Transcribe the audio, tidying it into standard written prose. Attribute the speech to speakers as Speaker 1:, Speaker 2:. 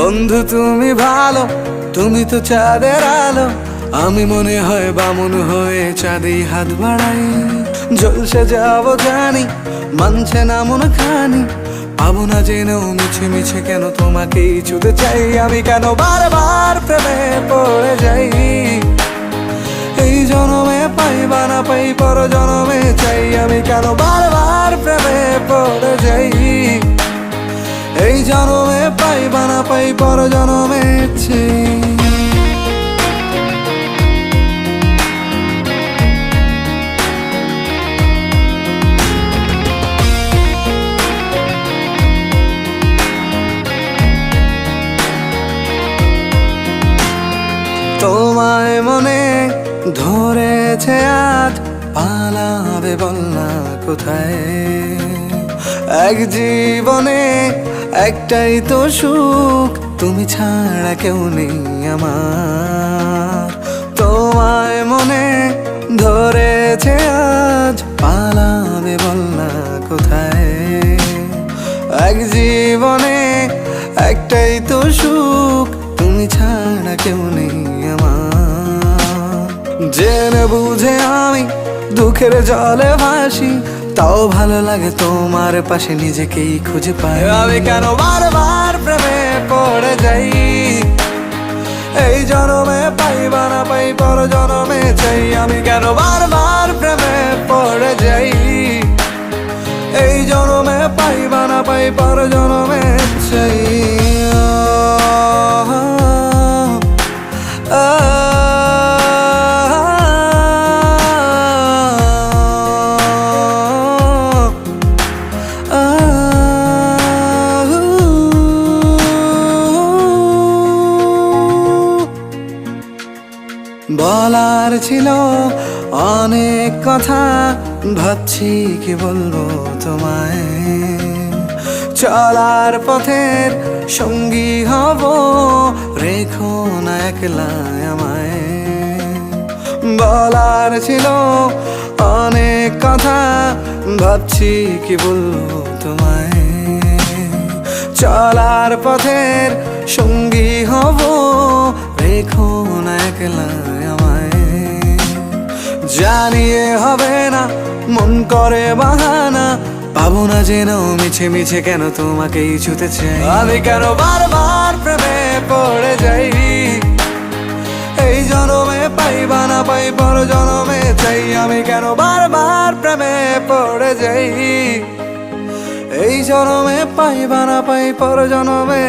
Speaker 1: বন্ধু তুমি ভালো, তুমি তো চাঁদের আলো। আমি মনে হয় বামুন হয়ে চাঁদেই হাত বাড়াই। জলসে যাবো জানি, মানছে না মন খানি। পাবো না জেনেও মিছে মিছে কেন তোমাকেই ছুতে চাই। আমি কেন বারবার প্রেমে পড়ে যাই। এই জনমে পাই বা না পাই, পর জনমে চাই। আমি কেন বারবার প্রেমে পড়ে যাই। এই জনমে পাই বা না পাই, পর জনমে চাই। তোমায় মনে ধরেছে আজ, পালাবে বল না কোথায়। এক জীবনে একটাই তো সুখ, তুমি ছাড়া কেউ নেই আমার। তোমায় মনে ধরেছে আজ, পালাবে বল না কোথায়। এক জীবনে একটাই তো সুখ, তুমি ছাড়া কেউ নেই আমার। জেনে বুঝে আমি দুঃখের জলে ভাসি, তাও ভালো লাগে তোমার পাশে নিজেকেই খুঁজে পাই। আমি কেন বারবার প্রেমে পড়ে যাই। এই জনমে পাই বা না পাই, পর জনমে চাই। আমি কেন বারবার প্রেমে পড়ে যাই। এই জনমে পাই বা না পাই, পর জনমে চাই। বলার ছিল অনেক কথা, ভাবছি কি বলবো তোমায়। চলার পথের সঙ্গী হব, রেখো না একলা আমায়। বলার ছিল অনেক কথা, ভাবছি কি বলবো তোমায়। চলার পথের সঙ্গী হব, রেখো না একলা আমায়। জানিয়ে হবে না, মন করে বাহানা। পাবো না জেনেও মিছে মিছে কেন তোমাকেই ছুতে চাই। আমি কেন বারবার প্রেমে পড়ে যাই। এই জনমে পাই বা না পাই, পর জনমে চাই। আমি কেন বারবার প্রেমে পড়ে যাই। এই জনমে পাই বা না পাই, পর জনমে